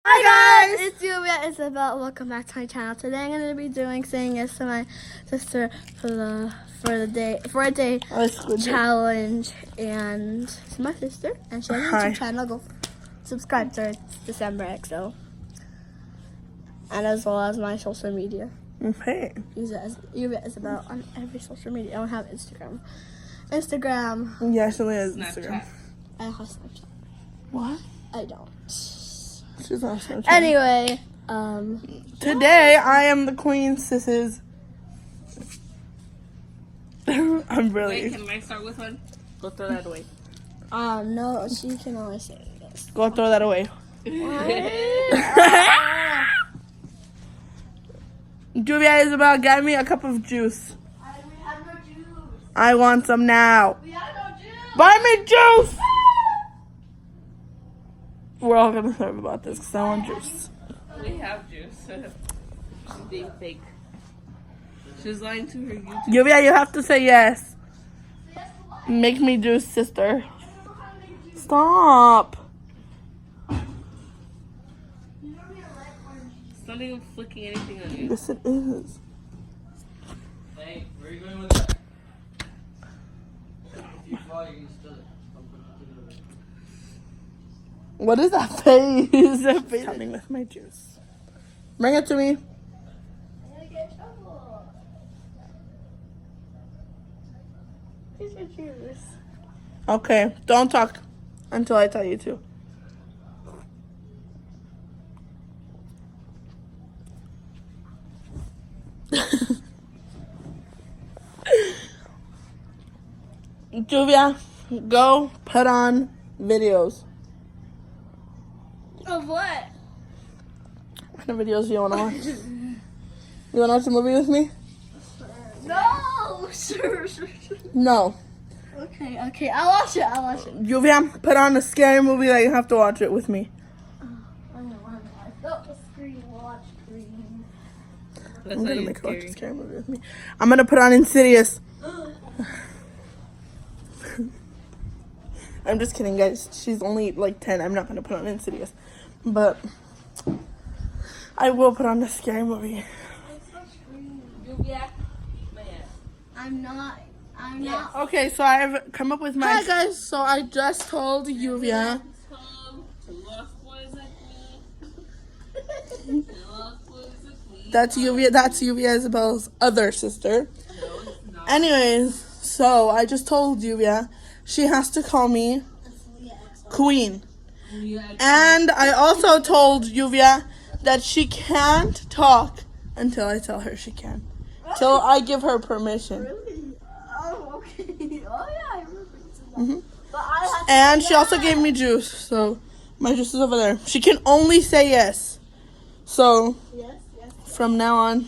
Hi guys, it's Lluviaisabell. Welcome back to my channel. Today I'm going to be saying yes to my sister for a day challenge, and it's my sister, and she has a YouTube channel. Go subscribe to her. It's December XO, and as well as my social media. Okay. Use it as Lluviaisabell on every social media. I don't have Instagram. Yeah, she only has Instagram. I don't have Snapchat. What? I don't. She's on Snapchat. Anyway, today I am the queen, sisses. I'm really. Wait, can I start with one? Go throw that away. No, she can only say this. Go throw that away. Lluviaisabell, get me a cup of juice. We have no juice. I want some now. We have no juice. Buy me juice! We're all gonna serve about this because I want juice. We have juice. She's being fake. She's lying to her YouTube. Lluvia, you have to say yes. Make me juice, sister. Stop. It's not even flicking anything on you. Yes, it is. Hey, where are you going with that? If you fall, you can still it. What is that face? That face coming with my juice. Bring it to me. I'm gonna get in trouble. Here's your juice. Okay, don't talk until I tell you to. Lluvia, go put on videos. Of what? What kind of videos do you want to watch? You want to watch a movie with me? No! Sure. No. Okay. I'll watch it. Lluvia, put on a scary movie that you have to watch it with me. I thought the screen watch screen. That's I'm not gonna even make her watch a scary. scary movie with me. I'm gonna put on Insidious. I'm just kidding, guys. She's only like 10. I'm not gonna put on Insidious, but I will put on a scary movie. I'm not. Okay, so I've come up with my. Hi guys. So I just told Lluvia. That's Lluviaisabell's other sister. Anyways, so I just told Lluvia she has to call me Queen. And I also told Lluvia that she can't talk until I tell her she can. Till I give her permission. Really? Oh, okay. Oh, yeah, I remember you said that. hmm But I have to And say she also that. gave me juice, so my juice is over there. She can only say yes. So Yes. from now on,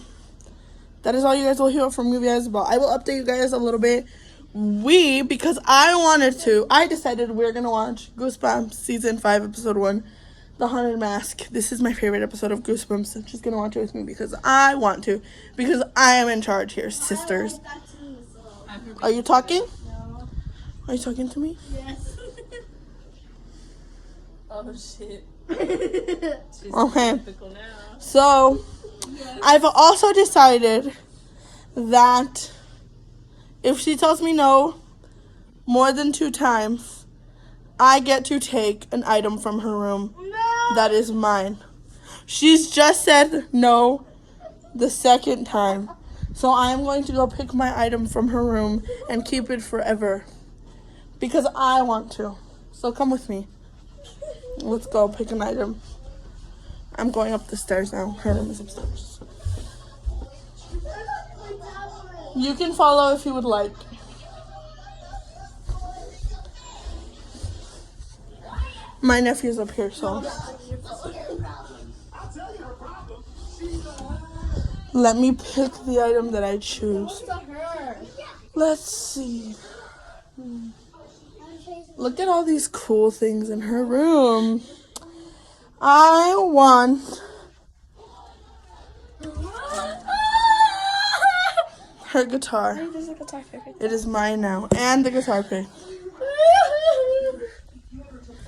that is all you guys will hear from Lluviaisabell. I will update you guys a little bit. Because I decided we're going to watch Goosebumps Season 5, Episode 1, The Haunted Mask. This is my favorite episode of Goosebumps, and she's going to watch it with me because I want to. Because I am in charge here, sisters. Are you talking? No. Are you talking to me? Yes. Oh shit. She's Okay. typical now. So, I've also decided that if she tells me no more than 2 times, I get to take an item from her room No. that is mine. She's just said no the second time. So I'm going to go pick my item from her room and keep it forever. Because I want to. So come with me. Let's go pick an item. I'm going up the stairs now. Her room is upstairs. You can follow if you would like. My nephew's up here, so. Let me pick the item that I choose. Let's see. Look at all these cool things in her room. I want her guitar. There's a guitar pick right It is mine now. And the guitar pick.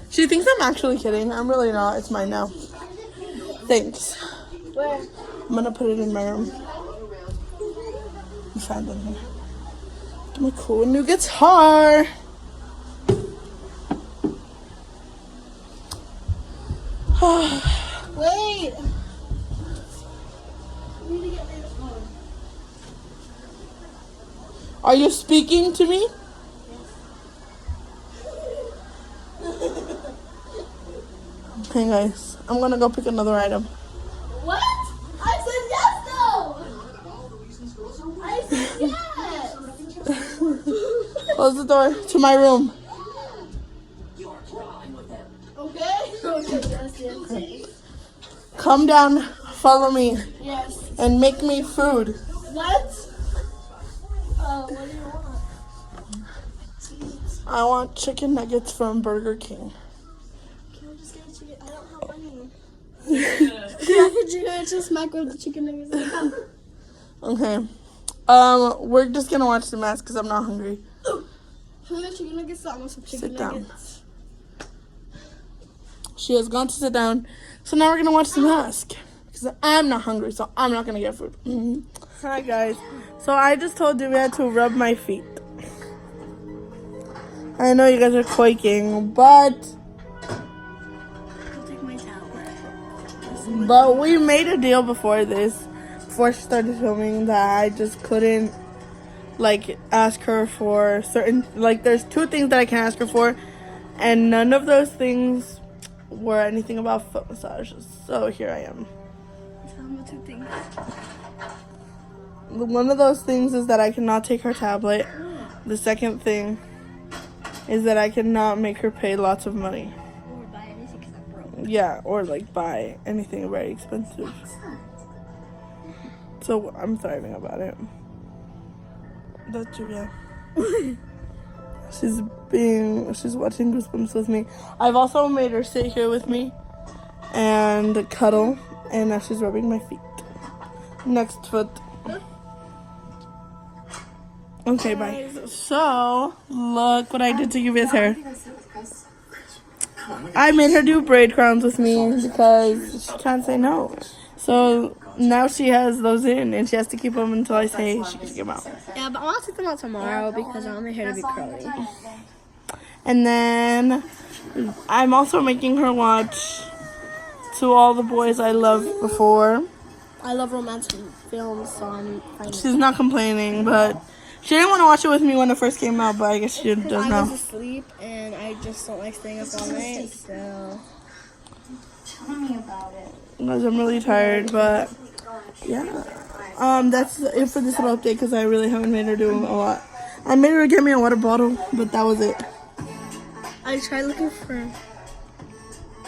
She thinks I'm actually kidding. I'm really not. It's mine now. Thanks. Where? I'm gonna put it in my room. You found it here. Get my cool new guitar. Wait. I need to get my phone. Are you speaking to me? Okay, guys. I'm gonna go pick another item. What? I said yes, though. I said yes. Close the door to my room. Okay. Okay. Yes. Come down, follow me, Yes. and make me food. What? What do you want? I want chicken nuggets from Burger King. Can I just get a chicken? I don't have money. Yeah, could you just microwave the chicken nuggets? Okay. We're just gonna watch The Mask because I'm not hungry. Can I get chicken nuggets? I want some chicken Sit down. nuggets. She has gone to sit down. So now we're gonna watch The Mask because I'm not hungry, so I'm not gonna get food. Hi guys. So I just told Lluvia to rub my feet. I know you guys are quaking, but I'll take my tablet. we made a deal before she started filming that I just couldn't ask her for certain there's 2 things that I can ask her for, and none of those things were anything about foot massages. So here I am. Tell me 2 things. One of those things is that I cannot take her tablet. The second thing is that I cannot make her pay lots of money. Or buy anything because I'm broke. Yeah, or buy anything very expensive. So I'm thriving about it. That's Julia. She's watching Goosebumps with me. I've also made her sit here with me and cuddle, and now she's rubbing my feet. Next foot. Okay, bye. So, look what I did to Yuvia's hair. I made her do braid crowns with me because she can't say no. So, now she has those in, and she has to keep them until I say she can take them out. Yeah, but I want to take them out tomorrow because I want my hair to be curly. And then, I'm also making her watch To All the Boys I Loved Before. I love romantic films, so I'm fine. She's not complaining, but she didn't want to watch it with me when it first came out, but I guess she does I now. was asleep and I just don't like staying up all night, so. Tell me about it. Because I'm really tired, but yeah. That's it for this little update because I really haven't made her do a lot. I made her get me a water bottle, but that was it. I tried looking for.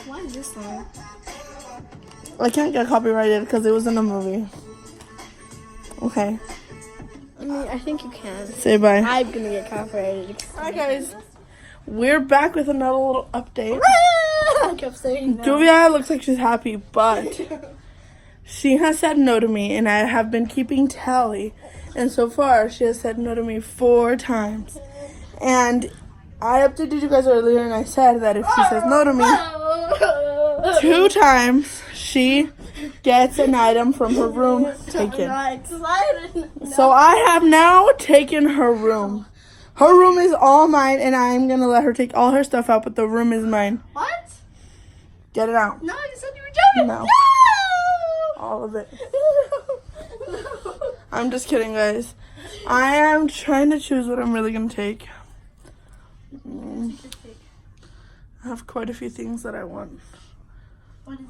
Why is this song? I can't get copyrighted because it was in a movie. Okay. I mean, I think you can. Say bye. I'm gonna get copyrighted. Hi guys. We're back with another little update. I kept saying that. Juvia looks like she's happy, but she has said no to me, and I have been keeping tally. And so far, she has said no to me 4 times. And I updated you guys earlier, and I said that if she says no to me 2 times, she gets an item from her room taken. I'm excited. So I have now taken her room. Her room is all mine, and I'm going to let her take all her stuff out, but the room is mine. What? Get it out. No, you said you were joking. No. No. All of it. No. I'm just kidding, guys. I am trying to choose what I'm really going to take. I have quite a few things that I want. What is it?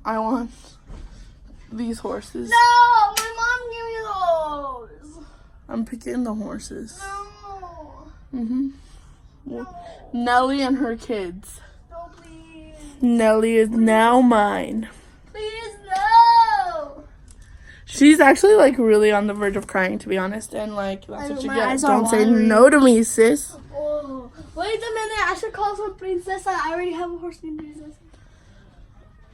I want these horses. No, my mom gave me those. I'm picking the horses. No. Nellie and her kids. No, please. Nellie is now mine. Please, no. She's actually really on the verge of crying, to be honest, and that's what you my get. eyes are Don't say watering. no to me, sis. Oh, wait a minute. I should call her Princessa. I already have a horse named Princessa.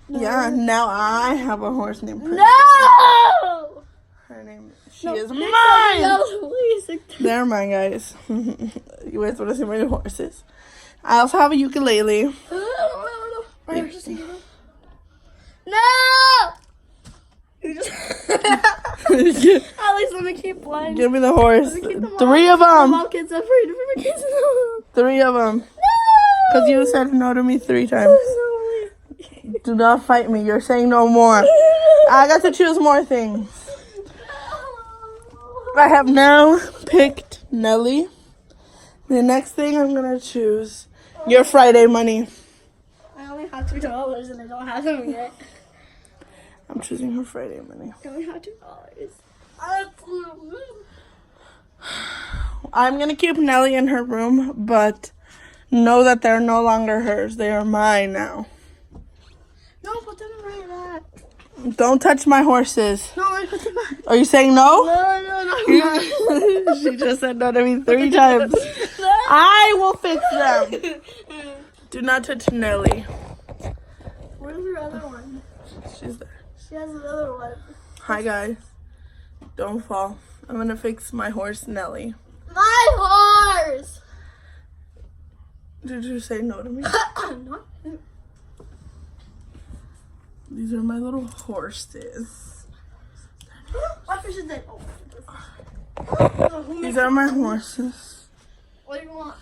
No. Yeah, now I have a horse named Princess. No. Her name, she is mine. No, please. They're mine, guys. You guys want to see my new horses? I also have a ukulele. No. At least let me keep one. Give me the horse. Let me keep them all. 3 of The them. mom kids are free to bring kids. 3 of them. No! Because you said no to me 3 times. Do not fight me. You're saying no more. I got to choose more things. I have now picked Nelly. The next thing I'm going to choose your Friday money. I only have $2 and I don't have them yet. I'm choosing her Friday money. I only have $2. I'm going to keep Nelly in her room, but know that they're no longer hers. They are mine now. No, put them right back. Don't touch my horses. No, I put them back. Are you saying no? No. She just said no to me 3 times. I will fix them. Do not touch Nelly. Where's her other one? She's there. She has another one. Hi, guys. Don't fall. I'm going to fix my horse, Nelly. My horse! Did you say no to me? No. These are my little horses. My fish is dead. These are my horses. What do you want?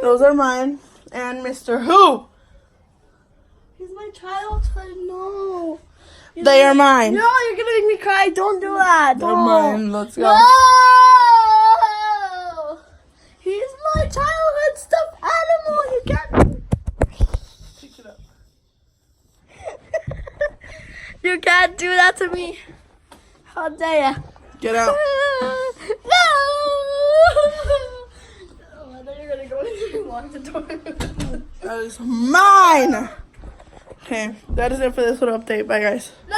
Those are mine. And Mr. Who? He's my childhood. No. They are mine. No, you're gonna make me cry. Don't do that. They're Don't. mine. Let's go. No. He's my childhood stuffed animal. You can't. Pick it up. You can't do that to me. How dare you? Get out. No. Oh, I thought you were gonna go in and lock the door. That is mine. Okay, that is it for this little update. Bye, guys. No.